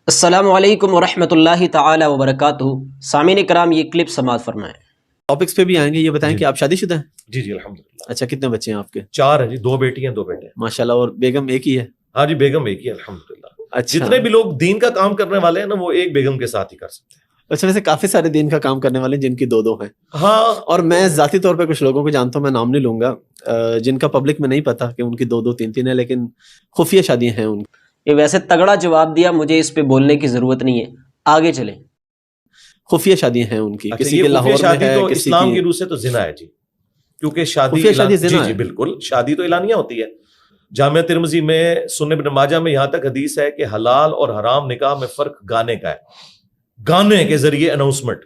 السلام علیکم ورحمۃ اللہ تعالی وبرکاتہ۔ سامعین کرام، یہ کلپ سماعت فرمائیں۔ ٹاپکس پہ بھی آئیں گے۔ یہ بتائیں کہ آپ شادی شدہ ہیں؟ جی جی الحمدللہ۔ اچھا، کتنے بچے ہیں آپ کے؟ 4 ہیں جی، 2 بیٹی ہیں 2 بیٹے ہیں ماشاء اللہ۔ اور بیگم ایک ہی ہے؟ ہاں جی، بیگم ایک ہی ہے الحمدللہ۔ اچھا، جتنے بھی لوگ دین کا کام کرنے والے ہیں نا، وہ ایک بیگم کے ساتھ ہی کر سکتے ہیں۔ اچھا، ویسے کافی سارے دین کا کام کرنے والے ہیں جن کی 2 ہیں۔ ہاں، اور میں ذاتی طور پہ کچھ لوگوں کو جانتا ہوں، میں نام نہیں لوں گا، جن کا پبلک میں نہیں پتا کہ ان کی 2 3 ہیں، لیکن خفیہ شادیاں ہیں ان کی۔ یہ ویسے تگڑا جواب دیا، مجھے اس پہ بولنے کی ضرورت نہیں ہے، آگے چلیں۔ خفیہ شادیاں ہیں ان کی، اچھا، کسی یہ کے خفیہ لاہور میں شادی ہے، تو کسی اسلام کی کی روح سے تو زنا ہے جی، کیونکہ شادی خفیہ شادی زنا جی ہے۔ جی بالکل، شادی تو اعلانیہ ہوتی ہے۔ جامعہ ترمذی میں، سنن ابن ماجہ میں یہاں تک حدیث ہے کہ حلال اور حرام نکاح میں فرق گانے کا ہے، گانے کے ذریعے اناؤنسمنٹ،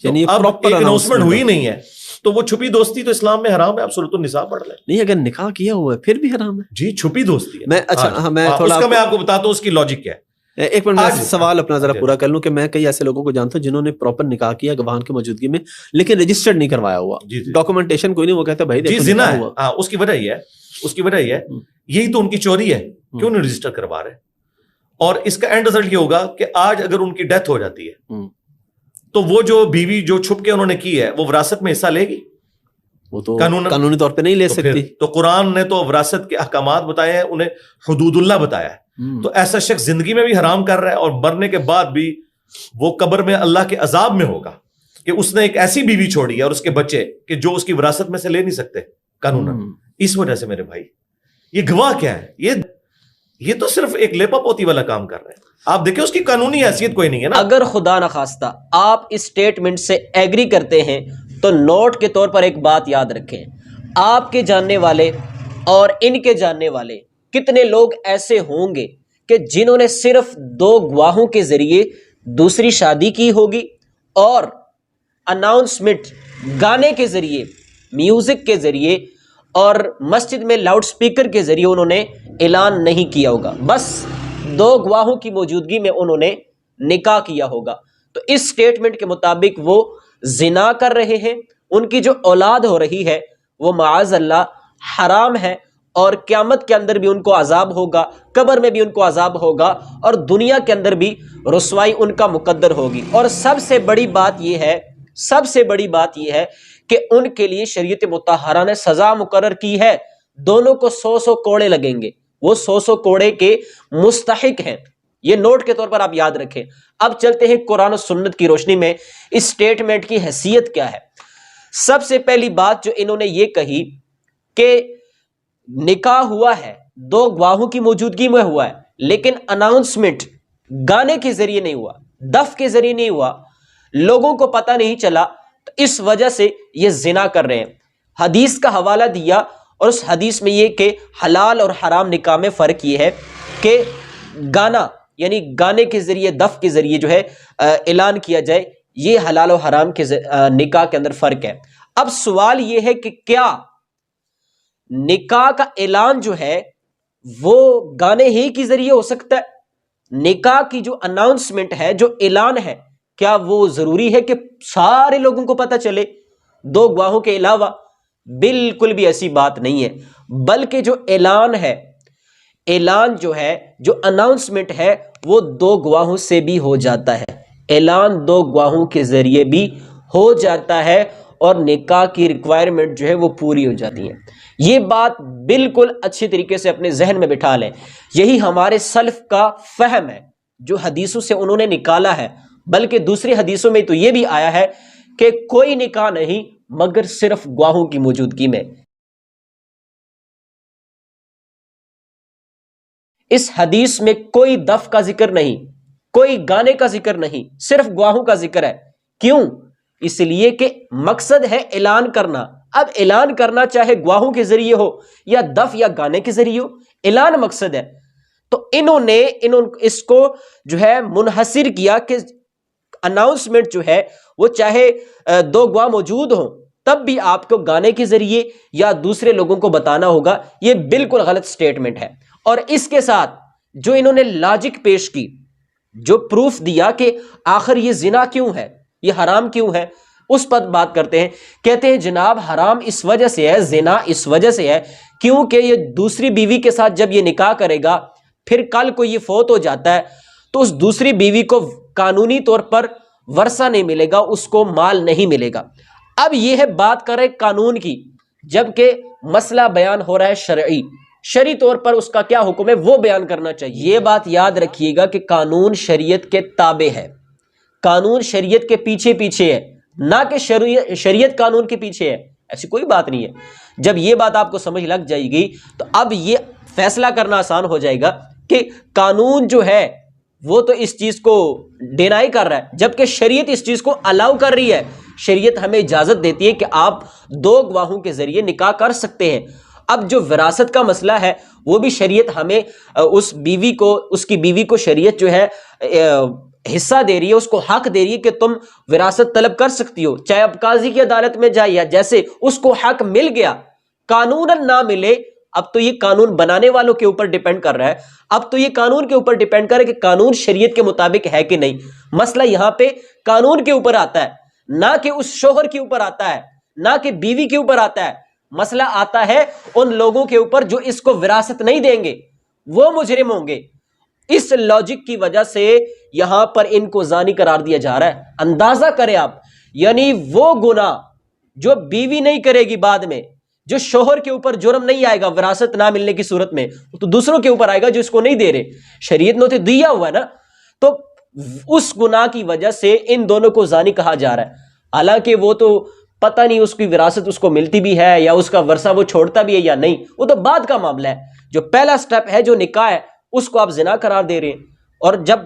یعنی اب پراپر ایک اناؤنسمنٹ ہوئی نہیں ہے، تو وہ چھپی دوستی تو اسلام میں حرام ہے۔ آپ سورۃ النساء پڑھ لیں۔ نہیں، اگر نکاح کیا ہوا ہے پھر بھی حرام ہے جی، چھپی دوستی ہے۔ میں اچھا ہاں، میں تھوڑا اس کا میں آپ کو بتاتا ہوں اس کی لاجک کیا ہے۔ ایک منٹ، میں سوال اپنا ذرا جی پورا کر لوں کہ میں کئی ایسے لوگوں کو جانتا ہوں جنہوں نے پراپر نکاح کیا گواہان کی موجودگی میں، لیکن رجسٹرڈ نہیں کروایا ہوا، جی جی ڈاکومنٹیشن کوئی نہیں، وہ کہتے ہیں بھائی جی دیکھو زنا نکاح ہے۔ ہوا۔ ہاں، اس کی وجہ یہ ہے، اس کی وجہ یہ ہے، یہی تو ان کی چوری ہے، کیوں نہیں رجسٹر کروا رہے؟ اور اس کا اینڈ رزلٹ یہ ہوگا کہ آج اگر ان کی ڈیتھ ہو جاتی ہے تو وہ جو بیوی جو چھپ کے انہوں نے کی ہے، وہ وراثت میں حصہ لے گی؟ وہ تو قانونی طور پہ نہیں لے سکتی۔ تو قرآن نے تو وراثت کے احکامات بتائے ہیں، انہیں حدود اللہ بتایا ہے۔ تو ایسا شخص زندگی میں بھی حرام کر رہا ہے، اور مرنے کے بعد بھی وہ قبر میں اللہ کے عذاب میں ہوگا کہ اس نے ایک ایسی بیوی چھوڑی ہے اور اس کے بچے کہ جو اس کی وراثت میں سے لے نہیں سکتے قانونا۔ اس وجہ سے میرے بھائی، یہ گواہ کیا ہے؟ یہ تو صرف ایک لیپا پوتی والا کام کر رہے ہیں۔ آپ دیکھیں اس کی قانونی حیثیت کوئی نہیں ہے نا۔ اگر خدا نخواستہ آپ اس سٹیٹمنٹ سے ایگری کرتے ہیں تو نوٹ کے طور پر ایک بات یاد رکھیں، آپ کے جاننے والے اور ان کے جاننے والے کتنے لوگ ایسے ہوں گے کہ جنہوں نے صرف 2 گواہوں کے ذریعے دوسری شادی کی ہوگی، اور اناؤنسمنٹ گانے کے ذریعے، میوزک کے ذریعے اور مسجد میں لاؤڈ سپیکر کے ذریعے انہوں نے اعلان نہیں کیا ہوگا، بس 2 گواہوں کی موجودگی میں انہوں نے نکاح کیا ہوگا۔ تو اس سٹیٹمنٹ کے مطابق وہ زنا کر رہے ہیں، ان کی جو اولاد ہو رہی ہے وہ معاذ اللہ حرام ہے، اور قیامت کے اندر بھی ان کو عذاب ہوگا، قبر میں بھی ان کو عذاب ہوگا، اور دنیا کے اندر بھی رسوائی ان کا مقدر ہوگی۔ اور سب سے بڑی بات یہ ہے کہ ان کے لیے شریعت مطہرہ نے سزا مقرر کی ہے، دونوں کو 100 کوڑے لگیں گے، وہ 100 کوڑے کے مستحق ہیں۔ یہ نوٹ کے طور پر آپ یاد رکھیں۔ اب چلتے ہیں قرآن و سنت کی روشنی میں اس سٹیٹمنٹ کی حیثیت کیا ہے۔ سب سے پہلی بات جو انہوں نے یہ کہی کہ نکاح ہوا ہے، 2 گواہوں کی موجودگی میں ہوا ہے، لیکن اناؤنسمنٹ گانے کے ذریعے نہیں ہوا، دف کے ذریعے نہیں ہوا، لوگوں کو پتہ نہیں چلا، تو اس وجہ سے یہ زنا کر رہے ہیں۔ حدیث کا حوالہ دیا، اور اس حدیث میں یہ کہ حلال اور حرام نکاح میں فرق یہ ہے کہ گانا، یعنی گانے کے ذریعے، دف کے ذریعے جو ہے اعلان کیا جائے، یہ حلال و حرام کے نکاح کے اندر فرق ہے۔ اب سوال یہ ہے کہ کیا نکاح کا اعلان جو ہے وہ گانے ہی کے ذریعے ہو سکتا ہے؟ نکاح کی جو اناؤنسمنٹ ہے، جو اعلان ہے، کیا وہ ضروری ہے کہ سارے لوگوں کو پتہ چلے 2 گواہوں کے علاوہ؟ بالکل بھی ایسی بات نہیں ہے، بلکہ جو اعلان ہے، اعلان جو ہے، جو اناؤنسمنٹ ہے، وہ 2 گواہوں سے بھی ہو جاتا ہے، اعلان 2 گواہوں کے ذریعے بھی ہو جاتا ہے، اور نکاح کی ریکوائرمنٹ جو ہے وہ پوری ہو جاتی ہے۔ یہ بات بالکل اچھی طریقے سے اپنے ذہن میں بٹھا لیں۔ یہی ہمارے سلف کا فہم ہے جو حدیثوں سے انہوں نے نکالا ہے، بلکہ دوسری حدیثوں میں تو یہ بھی آیا ہے کہ کوئی نکاح نہیں مگر صرف گواہوں کی موجودگی میں۔ اس حدیث میں کوئی دف کا ذکر نہیں، کوئی گانے کا ذکر نہیں، صرف گواہوں کا ذکر ہے۔ کیوں؟ اس لیے کہ مقصد ہے اعلان کرنا۔ اب اعلان کرنا چاہے گواہوں کے ذریعے ہو یا دف یا گانے کے ذریعے ہو، اعلان مقصد ہے۔ تو انہوں نے اس کو جو ہے منحصر کیا کہ اناؤنسمنٹ جو ہے وہ چاہے 2 گواہ موجود ہوں تب بھی آپ کو گانے کے ذریعے یا دوسرے لوگوں کو بتانا ہوگا۔ یہ بالکل غلط سٹیٹمنٹ ہے۔ اور اس کے ساتھ جو انہوں نے لاجک پیش کی، جو پروف دیا کہ آخر یہ زنا کیوں ہے، یہ حرام کیوں ہے، اس پر بات کرتے ہیں۔ کہتے ہیں جناب حرام اس وجہ سے ہے، زنا اس وجہ سے ہے کیونکہ یہ دوسری بیوی کے ساتھ جب یہ نکاح کرے گا، پھر کل کو یہ فوت ہو جاتا ہے تو اس دوسری بیوی کو قانونی طور پر ورثہ نہیں ملے گا، اس کو مال نہیں ملے گا۔ اب یہ ہے بات کریں قانون کی، جبکہ مسئلہ بیان ہو رہا ہے شرعی طور پر اس کا کیا حکم ہے وہ بیان کرنا چاہیے۔ یہ بات یاد رکھیے گا کہ قانون شریعت کے تابع ہے، قانون شریعت کے پیچھے پیچھے ہے، نہ کہ شریعت قانون کے پیچھے ہے، ایسی کوئی بات نہیں ہے۔ جب یہ بات آپ کو سمجھ لگ جائے گی تو اب یہ فیصلہ کرنا آسان ہو جائے گا کہ قانون جو ہے وہ تو اس چیز کو ڈینائی کر رہا ہے، جبکہ شریعت اس چیز کو الاؤ کر رہی ہے۔ شریعت ہمیں اجازت دیتی ہے کہ آپ دو گواہوں کے ذریعے نکاح کر سکتے ہیں۔ اب جو وراثت کا مسئلہ ہے وہ بھی شریعت ہمیں اس کی بیوی کو شریعت جو ہے حصہ دے رہی ہے، اس کو حق دے رہی ہے کہ تم وراثت طلب کر سکتی ہو، چاہے اب قاضی کی عدالت میں جائے یا جیسے اس کو حق مل گیا، قانوناً نہ ملے، اب تو یہ قانون بنانے والوں کے اوپر ڈیپینڈ کر رہا ہے، اب تو یہ قانون کے اوپر ڈیپینڈ کر رہا ہے کہ قانون شریعت کے مطابق ہے کہ نہیں۔ مسئلہ یہاں پہ قانون کے اوپر آتا ہے، نہ کہ اس شوہر کے اوپر آتا ہے، نہ کہ بیوی کے اوپر آتا ہے۔ مسئلہ آتا ہے ان لوگوں کے اوپر جو اس کو وراثت نہیں دیں گے، وہ مجرم ہوں گے۔ اس لاجک کی وجہ سے یہاں پر ان کو زانی قرار دیا جا رہا ہے۔ اندازہ کریں آپ، یعنی وہ گناہ جو بیوی نہیں کرے گی بعد میں، جو شوہر کے اوپر جرم نہیں آئے گا وراثت نہ ملنے کی صورت میں، تو دوسروں کے اوپر آئے گا جو اس کو نہیں دے رہے۔ شریعت نے تو دیا ہوا ہے نا، تو اس گناہ کی وجہ سے ان دونوں کو زانی کہا جا رہا ہے، حالانکہ وہ تو پتہ نہیں اس کی وراثت اس کو ملتی بھی ہے یا اس کا ورثہ وہ چھوڑتا بھی ہے یا نہیں، وہ تو بعد کا معاملہ ہے۔ جو پہلا سٹیپ ہے جو نکاح ہے اس کو آپ زنا قرار دے رہے ہیں، اور جب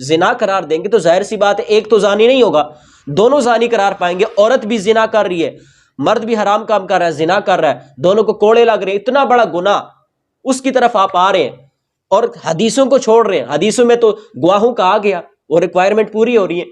زنا قرار دیں گے تو ظاہر سی بات ہے ایک تو زانی نہیں ہوگا، دونوں زانی قرار پائیں گے۔ عورت بھی زنا کر رہی ہے، مرد بھی حرام کام کر رہا ہے، زنا کر رہا ہے، دونوں کو کوڑے لگ رہے ہیں، اتنا بڑا گناہ اس کی طرف آپ آ رہے ہیں اور حدیثوں کو چھوڑ رہے ہیں۔ حدیثوں میں تو گواہوں کا آ گیا، وہ ریکوائرمنٹ پوری ہو رہی ہے،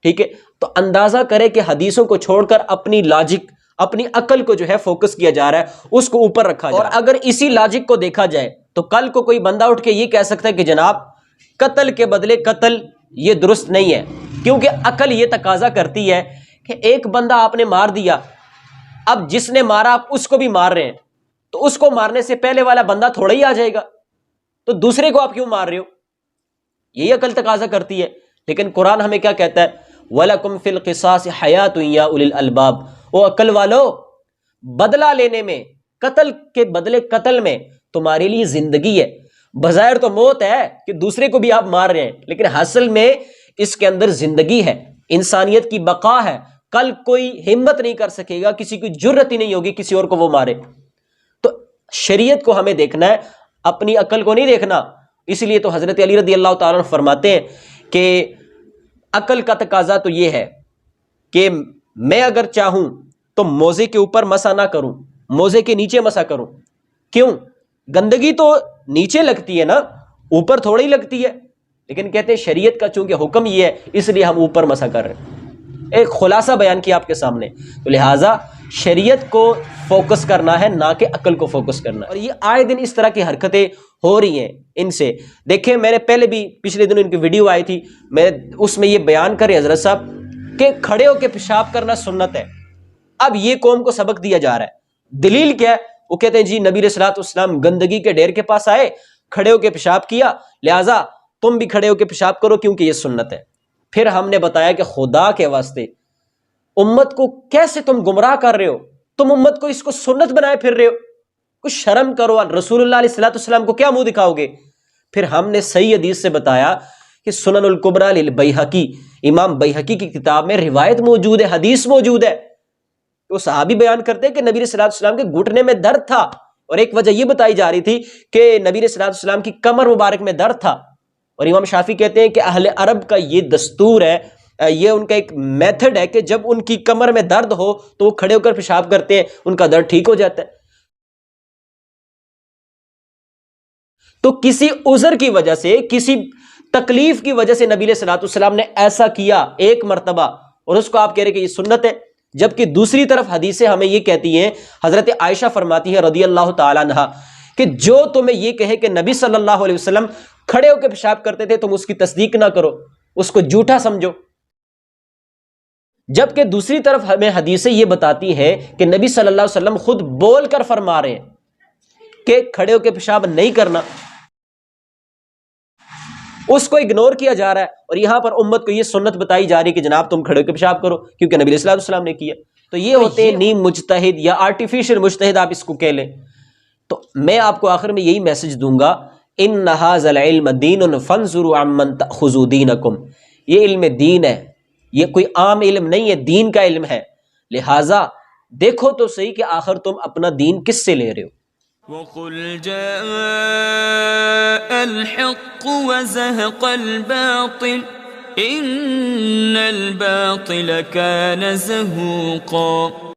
ٹھیک ہے۔ تو اندازہ کرے کہ حدیثوں کو چھوڑ کر اپنی لاجک، اپنی عقل کو جو ہے فوکس کیا جا رہا ہے، اس کو اوپر رکھا جا رہا ہے۔ اور اگر اسی لاجک کو دیکھا جائے تو کل کو کوئی بندہ اٹھ کے یہ کہہ سکتا ہے کہ جناب قتل کے بدلے قتل یہ درست نہیں ہے، کیونکہ عقل یہ تقاضا کرتی ہے کہ ایک بندہ آپ نے مار دیا، اب جس نے مارا آپ اس کو بھی مار رہے ہیں، تو اس کو مارنے سے پہلے والا بندہ تھوڑا ہی آ جائے گا، تو دوسرے کو آپ کیوں مار رہے ہو؟ یہی عقل تقاضا کرتی ہے۔ لیکن قرآن ہمیں کیا کہتا ہے؟ وَلَكُمْ فِي الْقِصَاصِ حَيَاةٌ يَا أُولِي الْأَلْبَابِ، او عقل والو، بدلہ لینے میں، قتل کے بدلے قتل میں تمہارے لیے زندگی ہے۔ بظاہر تو موت ہے کہ دوسرے کو بھی آپ مار رہے ہیں، لیکن حاصل میں اس کے اندر زندگی ہے، انسانیت کی بقا ہے۔ کل کوئی ہمت نہیں کر سکے گا، کسی کی جرت ہی نہیں ہوگی کسی اور کو وہ مارے۔ تو شریعت کو ہمیں دیکھنا ہے، اپنی عقل کو نہیں دیکھنا۔ اس لیے تو حضرت علی رضی اللہ تعالیٰ عنہ فرماتے ہیں کہ عقل کا تقاضا تو یہ ہے کہ میں اگر چاہوں تو موزے کے اوپر مسا نہ کروں، موزے کے نیچے مسا کروں۔ کیوں؟ گندگی تو نیچے لگتی ہے نا، اوپر تھوڑی لگتی ہے، لیکن کہتے ہیں شریعت کا چونکہ حکم یہ ہے اس لیے ہم اوپر مسا کر رہے ہیں۔ ایک خلاصہ بیان کیا آپ کے سامنے، تو لہٰذا شریعت کو فوکس کرنا ہے، نہ کہ عقل کو فوکس کرنا ہے۔ اور یہ آئے دن اس طرح کی حرکتیں ہو رہی ہیں ان سے۔ دیکھیں میں نے پہلے بھی پچھلے دنوں ان کی ویڈیو آئی تھی، میں اس میں یہ بیان کرے حضرت صاحب کہ کھڑے ہو کے پیشاب کرنا سنت ہے۔ اب یہ قوم کو سبق دیا جا رہا ہے، دلیل کیا ہے؟ وہ کہتے ہیں جی نبی علیہ الصلوۃ والسلام گندگی کے ڈھیر کے پاس آئے، کھڑے ہو کے پیشاب کیا، لہٰذا تم بھی کھڑے ہو کے پیشاب کرو کیونکہ یہ سنت ہے۔ پھر ہم نے بتایا کہ خدا کے واسطے امت کو کیسے تم گمراہ کر رہے ہو، تم امت کو اس کو سنت بنائے پھر رہے ہو، کچھ شرم کرو۔ رسول اللہ علیہ الصلوۃ والسلام کو کیا منہ دکھاؤ گے؟ پھر ہم نے صحیح حدیث سے بتایا کہ سنن الکبریٰ للبیہقی، امام بیہقی کی کتاب میں روایت موجود ہے، حدیث موجود ہے۔ وہ صحابی بیان کرتے ہیں کہ نبی صلی اللہ علیہ وسلم کے گھٹنے میں درد تھا، اور ایک وجہ یہ بتائی جا رہی تھی کہ نبی صلی اللہ علیہ وسلم کی کمر مبارک میں درد تھا۔ اور امام شافعی کہتے ہیں کہ اہل عرب کا یہ دستور ہے، یہ ان کا ایک میتھڈ ہے کہ جب ان کی کمر میں درد ہو تو وہ کھڑے ہو کر پیشاب کرتے ہیں، ان کا درد ٹھیک ہو جاتا ہے۔ تو کسی عذر کی وجہ سے، کسی تکلیف کی وجہ سے نبی علیہ الصلوۃ والسلام نے ایسا کیا ایک مرتبہ، اور اس کو آپ کہہ رہے کہ یہ سنت ہے، جبکہ دوسری طرف حدیثیں ہمیں یہ کہتی ہیں، حضرت عائشہ فرماتی ہے رضی اللہ تعالیٰ عنہا کہ جو تمہیں یہ کہے کہ نبی صلی اللہ علیہ وسلم کھڑے ہو کے پیشاب کرتے تھے تم اس کی تصدیق نہ کرو، اس کو جھوٹا سمجھو۔ جبکہ دوسری طرف ہمیں حدیثیں یہ بتاتی ہیں کہ نبی صلی اللہ علیہ وسلم خود بول کر فرما رہے ہیں کہ کھڑے ہو کے پیشاب نہیں کرنا۔ اس کو اگنور کیا جا رہا ہے، اور یہاں پر امت کو یہ سنت بتائی جا رہی ہے کہ جناب تم کھڑے ہو کے پیشاب کرو، کیونکہ نبی علیہ الصلوۃ والسلام نے کیا. تو یہ ہوتے ہیں نیم مجتہد یا آرٹیفیشل مجتہد، آپ اس کو کہہ لیں. تو میں آپ کو آخر میں یہی میسج دوں گا، ان ھذا العلم دین فانظروا عمن تأخذوا دینکم. یہ علم دین ہے، یہ کوئی عام علم نہیں ہے، دین کا علم ہے. لہٰذا دیکھو تو صحیح کہ آخر تم اپنا دین کس سے لے رہے ہو. وَقُلْ جَاءَ الْحَقُّ وَزَهَقَ الْبَاطِلُ إِنَّ الْبَاطِلَ كَانَ زَهُوقًا.